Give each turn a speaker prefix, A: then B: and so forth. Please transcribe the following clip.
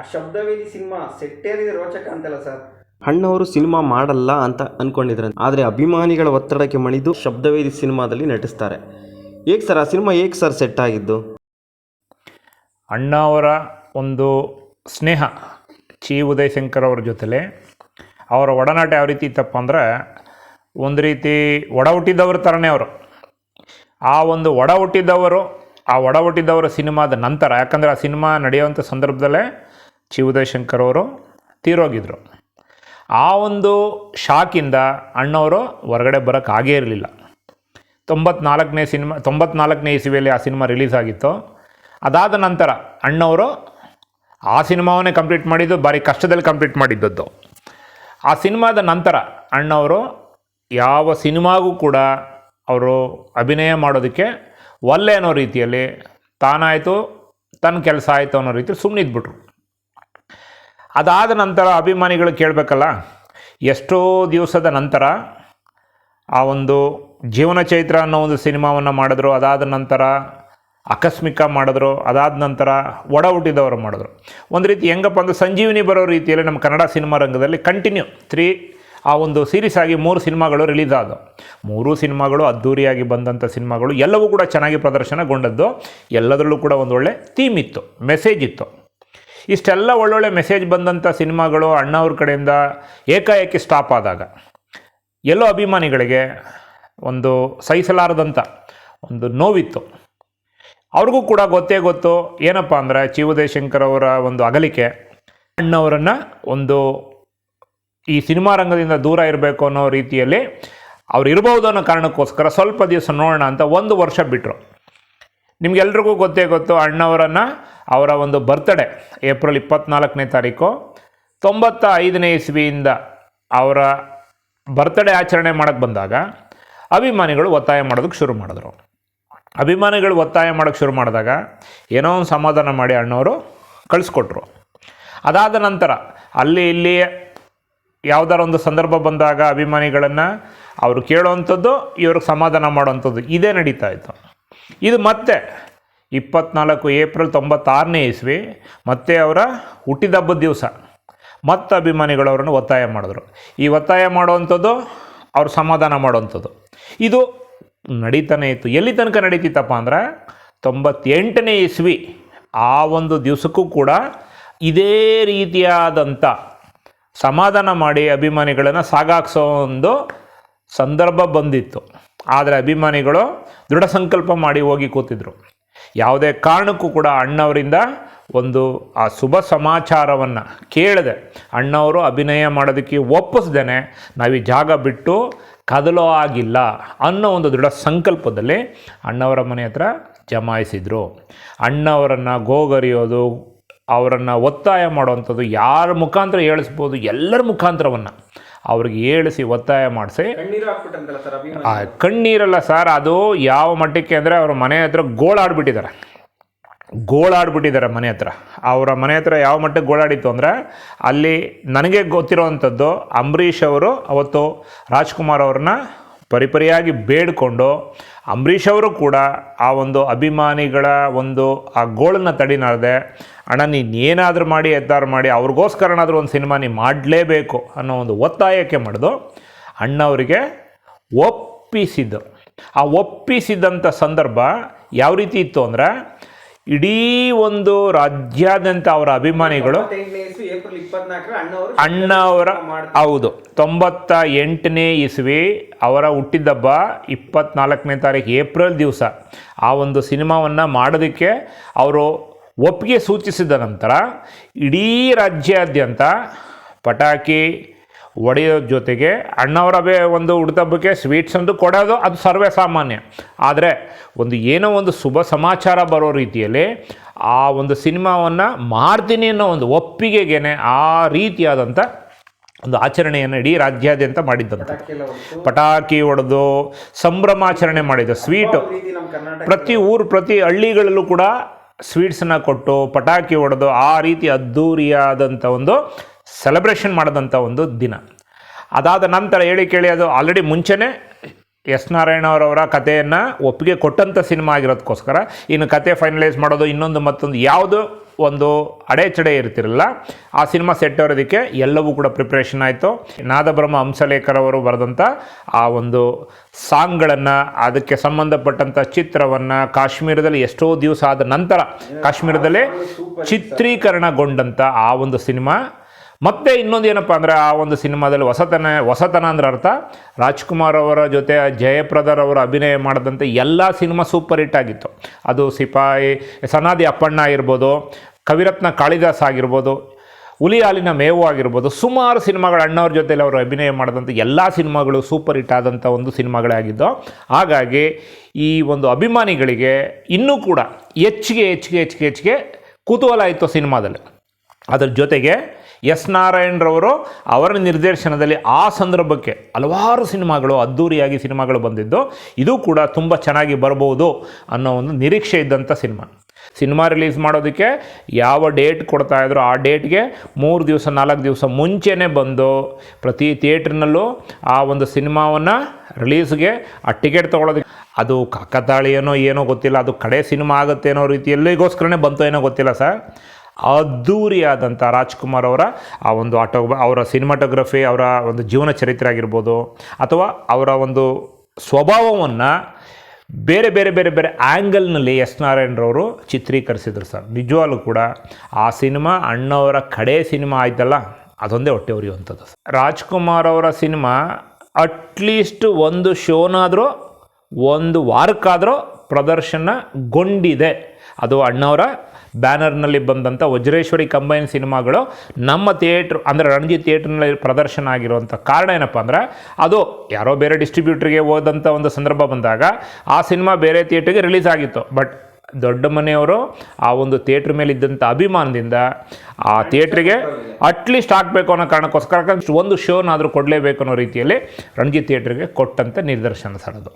A: ಆ ಶಬ್ದವೇದಿ ಸಿನಿಮಾ ಸೆಟ್ಟೇರಿದ ರೋಚಕ ಅಂತಲ್ಲ ಸರ್.
B: ಅಣ್ಣವರು ಸಿನಿಮಾ ಮಾಡಲ್ಲ ಅಂತ ಅಂದ್ಕೊಂಡಿದ್ರು, ಆದರೆ ಅಭಿಮಾನಿಗಳ ಒತ್ತಡಕ್ಕೆ ಮಣಿದು ಶಬ್ದವೇದಿ ಸಿನಿಮಾದಲ್ಲಿ ನಟಿಸ್ತಾರೆ. ಹೇಗೆ ಸರ್ ಆ ಸಿನಿಮಾ ಹೇಗೆ ಸರ್ ಸೆಟ್ ಆಗಿದ್ದು?
C: ಅಣ್ಣ ಅವರ ಒಂದು ಸ್ನೇಹ ಚಿ ಉದಯ್ ಶಂಕರ್ ಅವ್ರ ಜೊತೆಲೆ ಅವರ ಒಡನಾಟ ಯಾವ ರೀತಿ ಇತ್ತಪ್ಪ ಅಂದರೆ, ಒಂದು ರೀತಿ ಒಡ ಹುಟ್ಟಿದವ್ರ ಥರನೇ ಅವರು. ಆ ಒಂದು ಒಡ ಹುಟ್ಟಿದವರ ಸಿನಿಮಾದ ನಂತರ, ಯಾಕಂದರೆ ಆ ಸಿನಿಮಾ ನಡೆಯುವಂಥ ಸಂದರ್ಭದಲ್ಲೇ ಚಿ ಉದಯ್ ಶಂಕರ್ ಅವರು ತೀರೋಗಿದ್ದರು. ಆ ಒಂದು ಶಾಕಿಂದ ಅಣ್ಣವರು ಹೊರಗಡೆ ಬರೋಕ್ಕಾಗೇ ಇರಲಿಲ್ಲ. 94ನೇ ಇಸವಿಯಲ್ಲಿ ಆ ಸಿನಿಮಾ ರಿಲೀಸ್ ಆಗಿತ್ತು. ಅದಾದ ನಂತರ ಅಣ್ಣವರು ಆ ಸಿನಿಮಾವನ್ನೇ ಕಂಪ್ಲೀಟ್ ಮಾಡಿದ್ದು, ಭಾರಿ ಕಷ್ಟದಲ್ಲಿ ಕಂಪ್ಲೀಟ್ ಮಾಡಿದ್ದದ್ದು. ಆ ಸಿನಿಮಾದ ನಂತರ ಅಣ್ಣವರು ಯಾವ ಸಿನಿಮಾಗೂ ಕೂಡ ಅವರು ಅಭಿನಯ ಮಾಡೋದಕ್ಕೆ ಒಲ್ಲೆ ಅನ್ನೋ ರೀತಿಯಲ್ಲಿ, ತಾನಾಯಿತು ತನ್ನ ಕೆಲಸ ಆಯಿತು ಅನ್ನೋ ರೀತಿಯಲ್ಲಿ ಸುಮ್ಮನಿದ್ಬಿಟ್ರು. ಅದಾದ ನಂತರ ಅಭಿಮಾನಿಗಳು ಕೇಳಬೇಕಲ್ಲ, ಎಷ್ಟೋ ದಿವಸದ ನಂತರ ಆ ಒಂದು ಜೀವನ ಚೈತ್ರ ಅನ್ನೋ ಒಂದು ಸಿನಿಮಾವನ್ನು ಮಾಡಿದ್ರು. ಅದಾದ ನಂತರ ಆಕಸ್ಮಿಕ ಮಾಡಿದ್ರು. ಅದಾದ ನಂತರ ಒಡ ಹುಟ್ಟಿದವರು ಮಾಡಿದ್ರು. ಒಂದು ರೀತಿ ಹೆಂಗಪ್ಪ ಅಂದರೆ ಸಂಜೀವಿನಿ ಬರೋ ರೀತಿಯಲ್ಲಿ ನಮ್ಮ ಕನ್ನಡ ಸಿನಿಮಾ ರಂಗದಲ್ಲಿ ಕಂಟಿನ್ಯೂ ಆ ಒಂದು ಸೀರೀಸ್ ಆಗಿ 3 ಸಿನಿಮಾಗಳು ರಿಲೀಸ್ ಆದವು. 3 ಸಿನಿಮಾಗಳು ಅದ್ಧೂರಿಯಾಗಿ ಬಂದಂಥ ಸಿನಿಮಾಗಳು, ಎಲ್ಲವೂ ಕೂಡ ಚೆನ್ನಾಗಿ ಪ್ರದರ್ಶನಗೊಂಡದ್ದು. ಎಲ್ಲದರಲ್ಲೂ ಕೂಡ ಒಂದು ಒಳ್ಳೆ ಥೀಮ್ ಇತ್ತು, ಮೆಸೇಜ್ ಇತ್ತು. ಇಷ್ಟೆಲ್ಲ ಒಳ್ಳೊಳ್ಳೆ ಮೆಸೇಜ್ ಬಂದಂಥ ಸಿನಿಮಾಗಳು ಅಣ್ಣವ್ರ ಕಡೆಯಿಂದ ಏಕಾಏಕಿ ಸ್ಟಾಪ್ ಆದಾಗ ಎಲ್ಲೋ ಅಭಿಮಾನಿಗಳಿಗೆ ಒಂದು ಸಹಿಸಲಾರದಂಥ ಒಂದು ನೋವಿತ್ತು. ಅವ್ರಿಗೂ ಕೂಡ ಗೊತ್ತು ಏನಪ್ಪ ಅಂದರೆ, ಚಿ ಉದಯ್ ಶಂಕರ್ ಅವರ ಒಂದು ಅಗಲಿಕೆ ಅಣ್ಣವರನ್ನು ಒಂದು ಈ ಸಿನಿಮಾ ರಂಗದಿಂದ ದೂರ ಇರಬೇಕು ಅನ್ನೋ ರೀತಿಯಲ್ಲಿ ಅವ್ರು ಇರ್ಬೋದು ಅನ್ನೋ ಕಾರಣಕ್ಕೋಸ್ಕರ ಸ್ವಲ್ಪ ದಿವಸ ನೋಡೋಣ ಅಂತ 1 ವರ್ಷ ಬಿಟ್ಟರು. ನಿಮಗೆಲ್ರಿಗೂ ಗೊತ್ತು ಅಣ್ಣವರನ್ನು ಅವರ ಒಂದು ಬರ್ತ್ಡೇ ಏಪ್ರಿಲ್ 24ನೇ ತಾರೀಕು 95ನೇ ಇಸ್ವಿಯಿಂದ ಅವರ ಬರ್ತ್ಡೇ ಆಚರಣೆ ಮಾಡೋಕ್ಕೆ ಬಂದಾಗ ಅಭಿಮಾನಿಗಳು ಒತ್ತಾಯ ಮಾಡೋದಕ್ಕೆ ಶುರು ಮಾಡಿದ್ರು. ಅಭಿಮಾನಿಗಳು ಒತ್ತಾಯ ಮಾಡೋಕ್ಕೆ ಶುರು ಮಾಡಿದಾಗ ಏನೋ ಒಂದು ಸಮಾಧಾನ ಮಾಡಿ ಅಣ್ಣವರು ಕಳಿಸ್ಕೊಟ್ರು. ಅದಾದ ನಂತರ ಅಲ್ಲಿ ಇಲ್ಲಿ ಯಾವುದಾರ ಒಂದು ಸಂದರ್ಭ ಬಂದಾಗ ಅಭಿಮಾನಿಗಳನ್ನು ಅವರು ಕೇಳೋವಂಥದ್ದು, ಇವ್ರಿಗೆ ಸಮಾಧಾನ ಮಾಡೋವಂಥದ್ದು ಇದೇ ನಡೀತಾ ಇತ್ತು. ಇದು ಮತ್ತೆ 24 ಏಪ್ರಿಲ್ 96ನೇ ಇಸ್ವಿ ಮತ್ತೆ ಅವರ ಹುಟ್ಟಿದಬ್ಬದ ದಿವಸ ಮತ್ತೆ ಅಭಿಮಾನಿಗಳು ಅವರನ್ನು ಒತ್ತಾಯ ಮಾಡಿದ್ರು. ಈ ಒತ್ತಾಯ ಮಾಡೋವಂಥದ್ದು, ಅವ್ರು ಸಮಾಧಾನ ಮಾಡೋವಂಥದ್ದು ಇದು ನಡೀತಾನೆ ಇತ್ತು. ಎಲ್ಲಿ ತನಕ ನಡೀತಿತ್ತಪ್ಪ ಅಂದರೆ 98ನೇ ಇಸ್ವಿ ಆ ಒಂದು ದಿವಸಕ್ಕೂ ಕೂಡ ಇದೇ ರೀತಿಯಾದಂಥ ಸಮಾಧಾನ ಮಾಡಿ ಅಭಿಮಾನಿಗಳನ್ನು ಸಾಗಾಕ್ಸೋ ಒಂದು ಸಂದರ್ಭ ಬಂದಿತ್ತು. ಆದರೆ ಅಭಿಮಾನಿಗಳು ದೃಢ ಸಂಕಲ್ಪ ಮಾಡಿ ಹೋಗಿ ಕೂತಿದ್ರು. ಯಾವುದೇ ಕಾರಣಕ್ಕೂ ಕೂಡ ಅಣ್ಣವರಿಂದ ಒಂದು ಆ ಶುಭ ಸಮಾಚಾರವನ್ನು ಕೇಳದೆ, ಅಣ್ಣವರು ಅಭಿನಯ ಮಾಡೋದಕ್ಕೆ ಒಪ್ಪಿಸ್ದೇನೆ ನಾವು ಈ ಜಾಗ ಬಿಟ್ಟು ಕದಲೋ ಆಗಿಲ್ಲ ಅನ್ನೋ ಒಂದು ದೃಢ ಸಂಕಲ್ಪದಲ್ಲಿ ಅಣ್ಣವರ ಮನೆ ಹತ್ರ ಜಮಾಯಿಸಿದರು. ಅಣ್ಣವರನ್ನು ಗೋಗರಿಯೋದು, ಅವರನ್ನು ಒತ್ತಾಯ ಮಾಡುವಂಥದ್ದು ಯಾರ ಮುಖಾಂತರ ಹೇಳಿಸ್ಬೋದು, ಎಲ್ಲರ ಮುಖಾಂತರವನ್ನು ಅವ್ರಿಗೆ ಹೇಳಿಸಿ ಒತ್ತಾಯ ಮಾಡಿಸಿ ಕಣ್ಣೀರಲ್ಲ ಸರ್, ಅದು ಯಾವ ಮಟ್ಟಕ್ಕೆ ಅಂದರೆ ಅವ್ರ ಮನೆ ಹತ್ರ ಗೋಳಾಡ್ಬಿಟ್ಟಿದ್ದಾರೆ ಮನೆ ಹತ್ರ. ಅವರ ಮನೆ ಹತ್ರ ಯಾವ ಮಟ್ಟಕ್ಕೆ ಗೋಳಾಡಿತ್ತು ಅಂದರೆ, ಅಲ್ಲಿ ನನಗೆ ಗೊತ್ತಿರೋವಂಥದ್ದು ಅಂಬರೀಷ್ ಅವರು ಅವತ್ತು ರಾಜ್ಕುಮಾರ್ ಅವ್ರನ್ನ ಪರಿಪರಿಯಾಗಿ ಬೇಡಿಕೊಂಡು, ಅಂಬರೀಷ್ ಅವರು ಕೂಡ ಆ ಒಂದು ಅಭಿಮಾನಿಗಳ ಒಂದು ಆ ಗೋಳನ್ನು ತಡಿನಾರದೆ, ಅಣ್ಣ ನೀನು ಏನಾದರೂ ಮಾಡಿ ಎದ್ದಾರು ಮಾಡಿ ಅವ್ರಿಗೋಸ್ಕರನಾದರೂ ಒಂದು ಸಿನಿಮಾ ನೀವು ಮಾಡಲೇಬೇಕು ಅನ್ನೋ ಒಂದು ಒತ್ತಾಯಕ್ಕೆ ಮಾಡಿದು ಅಣ್ಣವರಿಗೆ ಒಪ್ಪಿಸಿದ್ದು. ಆ ಒಪ್ಪಿಸಿದಂಥ ಸಂದರ್ಭ ಯಾವ ರೀತಿ ಇತ್ತು ಅಂದರೆ, ಇಡೀ ಒಂದು ರಾಜ್ಯಾದ್ಯಂತ ಅವರ ಅಭಿಮಾನಿಗಳು ಅಣ್ಣವರ 98ನೇ ಇಸ್ವಿ ಅವರ ಹುಟ್ಟಿದಬ್ಬ 24ನೇ ತಾರೀಕು ಏಪ್ರಿಲ್ ದಿವಸ ಆ ಒಂದು ಸಿನಿಮಾವನ್ನು ಮಾಡೋದಕ್ಕೆ ಅವರು ಒಪ್ಪಿಗೆ ಸೂಚಿಸಿದ ನಂತರ ಇಡೀ ರಾಜ್ಯಾದ್ಯಂತ ಪಟಾಕಿ ಹೊಡೆಯೋ ಜೊತೆಗೆ ಅಣ್ಣವರ ಒಂದು ಹುಟ್ಟಿದಬ್ಬಕ್ಕೆ ಸ್ವೀಟ್ಸ್ ಅಂತೂ ಕೊಡೋದು ಅದು ಸರ್ವೇ ಸಾಮಾನ್ಯ. ಆದರೆ ಏನೋ ಒಂದು ಶುಭ ಸಮಾಚಾರ ಬರೋ ರೀತಿಯಲ್ಲಿ ಆ ಒಂದು ಸಿನಿಮಾವನ್ನು ಮಾಡ್ತೀನಿ ಅನ್ನೋ ಒಂದು ಒಪ್ಪಿಗೆಗೇನೆ ಆ ರೀತಿಯಾದಂಥ ಒಂದು ಆಚರಣೆಯನ್ನು ಇಡೀ ರಾಜ್ಯಾದ್ಯಂತ ಮಾಡಿದ್ದಂಥ, ಪಟಾಕಿ ಹೊಡೆದು ಸಂಭ್ರಮಾಚರಣೆ ಮಾಡಿದ್ದು. ಸ್ವೀಟು ಪ್ರತಿ ಹಳ್ಳಿಗಳಲ್ಲೂ ಕೂಡ ಸ್ವೀಟ್ಸನ್ನು ಕೊಟ್ಟು ಪಟಾಕಿ ಹೊಡೆದು ಆ ರೀತಿ ಅದ್ಧೂರಿಯಾದಂಥ ಒಂದು ಸೆಲೆಬ್ರೇಷನ್ ಮಾಡಿದಂಥ ಒಂದು ದಿನ. ಅದಾದ ನಂತರ ಕೇಳಿ ಅದು ಆಲ್ರೆಡಿ ಮುಂಚೆನೇ ಎಸ್ ನಾರಾಯಣ ಅವರವರ ಕಥೆಯನ್ನು ಒಪ್ಪಿಗೆ ಕೊಟ್ಟಂಥ ಸಿನಿಮಾ ಆಗಿರೋದಕ್ಕೋಸ್ಕರ ಇನ್ನು ಕತೆ ಫೈನಲೈಸ್ ಮಾಡೋದು ಇನ್ನೊಂದು ಮತ್ತೊಂದು ಯಾವುದು ಒಂದು ಅಡೆಚಡೆ ಇರ್ತಿರಲ್ಲ, ಆ ಸಿನಿಮಾ ಸೆಟ್ ಅವರೋದಕ್ಕೆ ಎಲ್ಲವೂ ಕೂಡ ಪ್ರಿಪ್ರೇಷನ್ ಆಯಿತು. ನಾದಬ್ರಹ್ಮ ಹಂಸಲೇಖರವರು ಬರೆದಂಥ ಆ ಒಂದು ಸಾಂಗ್ಗಳನ್ನು, ಅದಕ್ಕೆ ಸಂಬಂಧಪಟ್ಟಂಥ ಚಿತ್ರವನ್ನು ಕಾಶ್ಮೀರದಲ್ಲಿ ಎಷ್ಟೋ ದಿವಸ ಆದ ನಂತರ ಕಾಶ್ಮೀರದಲ್ಲೇ ಚಿತ್ರೀಕರಣಗೊಂಡಂಥ ಆ ಒಂದು ಸಿನಿಮಾ. ಮತ್ತು ಇನ್ನೊಂದು ಏನಪ್ಪ ಅಂದರೆ, ಆ ಒಂದು ಸಿನಿಮಾದಲ್ಲಿ ಹೊಸತನ ಅಂದ್ರೆ ಅರ್ಥ, ರಾಜ್ಕುಮಾರ್ ಅವರ ಜೊತೆ ಜಯಪ್ರದರವರು ಅಭಿನಯ ಮಾಡಿದಂಥ ಎಲ್ಲ ಸಿನಿಮಾ ಸೂಪರ್ ಹಿಟ್ ಆಗಿತ್ತು. ಅದು ಸಿಪಾಯಿ, ಸನಾದಿ ಅಪ್ಪಣ್ಣ ಆಗಿರ್ಬೋದು, ಕವಿರತ್ನ ಕಾಳಿದಾಸ್ ಆಗಿರ್ಬೋದು, ಹುಲಿ ಹಾಲಿನ ಮೇವು ಆಗಿರ್ಬೋದು, ಸುಮಾರು ಸಿನಿಮಾಗಳು ಅಣ್ಣವ್ರ ಜೊತೆಲಿ ಅವರು ಅಭಿನಯ ಮಾಡಿದಂಥ ಎಲ್ಲ ಸಿನಿಮಾಗಳು ಸೂಪರ್ ಹಿಟ್ ಆದಂಥ ಒಂದು ಸಿನಿಮಾಗಳೇ ಆಗಿದ್ದು. ಹಾಗಾಗಿ ಈ ಒಂದು ಅಭಿಮಾನಿಗಳಿಗೆ ಇನ್ನೂ ಕೂಡ ಹೆಚ್ಚಿಗೆ ಕುತೂಹಲ ಇತ್ತು ಸಿನಿಮಾದಲ್ಲಿ. ಅದರ ಜೊತೆಗೆ ಎಸ್ ನಾರಾಯಣರವರು ಅವರ ನಿರ್ದೇಶನದಲ್ಲಿ ಆ ಸಂದರ್ಭಕ್ಕೆ ಹಲವಾರು ಸಿನಿಮಾಗಳು, ಅದ್ಧೂರಿಯಾಗಿ ಸಿನಿಮಾಗಳು ಬಂದಿದ್ದು. ಇದು ಕೂಡ ತುಂಬ ಚೆನ್ನಾಗಿ ಬರ್ಬೋದು ಅನ್ನೋ ಒಂದು ನಿರೀಕ್ಷೆ ಇದ್ದಂಥ ಸಿನಿಮಾ ರಿಲೀಸ್ ಮಾಡೋದಕ್ಕೆ ಯಾವ ಡೇಟ್ ಕೊಡ್ತಾಯಿದ್ರು ಆ ಡೇಟ್ಗೆ 3 ದಿವಸ 4 ದಿವಸ ಮುಂಚೆನೇ ಬಂದು ಪ್ರತಿ ಥಿಯೇಟ್ರ್ನಲ್ಲೂ ಆ ಒಂದು ಸಿನಿಮಾವನ್ನು ರಿಲೀಸ್ಗೆ ಆ ಟಿಕೆಟ್ ತೊಗೊಳೋದಕ್ಕೆ, ಅದು ಕಾಕತಾಳೀಯನೋ ಏನೋ ಗೊತ್ತಿಲ್ಲ, ಅದು ಕಡೆ ಸಿನಿಮಾ ಆಗುತ್ತೆ ಅನ್ನೋ ರೀತಿಯಲ್ಲಿಗೋಸ್ಕರನೇ ಬಂತೋ ಏನೋ ಗೊತ್ತಿಲ್ಲ ಸರ್. ಅದ್ಧೂರಿಯಾದಂಥ ರಾಜ್ಕುಮಾರ್ ಅವರ ಆ ಒಂದು ಅವರ ಸಿನಿಮಾಟೋಗ್ರಫಿ, ಅವರ ಒಂದು ಜೀವನ ಚರಿತ್ರೆ ಆಗಿರ್ಬೋದು, ಅಥವಾ ಅವರ ಒಂದು ಸ್ವಭಾವವನ್ನು ಬೇರೆ ಆ್ಯಂಗಲ್ನಲ್ಲಿ ಎಸ್ ನಾರಾಯಣರವರು ಚಿತ್ರೀಕರಿಸಿದ್ರು ಸರ್. ನಿಜವಾಗ್ಲೂ ಕೂಡ ಆ ಸಿನಿಮಾ ಅಣ್ಣವರ ಕಡೆ ಸಿನಿಮಾ ಆಯ್ತಲ್ಲ, ಅದೊಂದೇ ಹೊಟ್ಟೆ ಉರಿಯುವಂಥದ್ದು. ರಾಜ್ಕುಮಾರ್ ಅವರ ಸಿನಿಮಾ ಅಟ್ಲೀಸ್ಟ್ ಒಂದು ಶೋನಾದರೂ ಒಂದು ವಾರಕ್ಕಾದರೂ ಪ್ರದರ್ಶನಗೊಂಡಿದೆ. ಅದು ಅಣ್ಣವರ ಬ್ಯಾನರ್ನಲ್ಲಿ ಬಂದಂಥ ವಜ್ರೇಶ್ವರಿ ಕಂಬೈನ್ ಸಿನಿಮಾಗಳು ನಮ್ಮ ಥಿಯೇಟ್ರ್ ಅಂದರೆ ರಣಜಿ ಥಿಯೇಟ್ರ್ನಲ್ಲಿ ಪ್ರದರ್ಶನ ಆಗಿರುವಂಥ ಕಾರಣ ಏನಪ್ಪ ಅಂದರೆ, ಅದು ಯಾರೋ ಬೇರೆ ಡಿಸ್ಟ್ರಿಬ್ಯೂಟ್ರಿಗೆ ಹೋದಂಥ ಒಂದು ಸಂದರ್ಭ ಬಂದಾಗ ಆ ಸಿನಿಮಾ ಬೇರೆ ಥಿಯೇಟ್ರಿಗೆ ರಿಲೀಸ್ ಆಗಿತ್ತು. ಬಟ್ ದೊಡ್ಡ ಮನೆಯವರು ಆ ಒಂದು ಥಿಯೇಟ್ರ್ ಮೇಲಿದ್ದಂಥ ಅಭಿಮಾನದಿಂದ ಆ ಥಿಯೇಟ್ರಿಗೆ ಅಟ್ಲೀಸ್ಟ್ ಹಾಕಬೇಕು ಅನ್ನೋ ಕಾರಣಕ್ಕೋಸ್ಕರ ಒಂದು ಶೋನಾದರೂ ಕೊಡಲೇಬೇಕು ಅನ್ನೋ ರೀತಿಯಲ್ಲಿ ರಣಜಿ ಥಿಯೇಟ್ರಿಗೆ ಕೊಟ್ಟಂಥ ನಿದರ್ಶನ ಸರ್ ಅದು.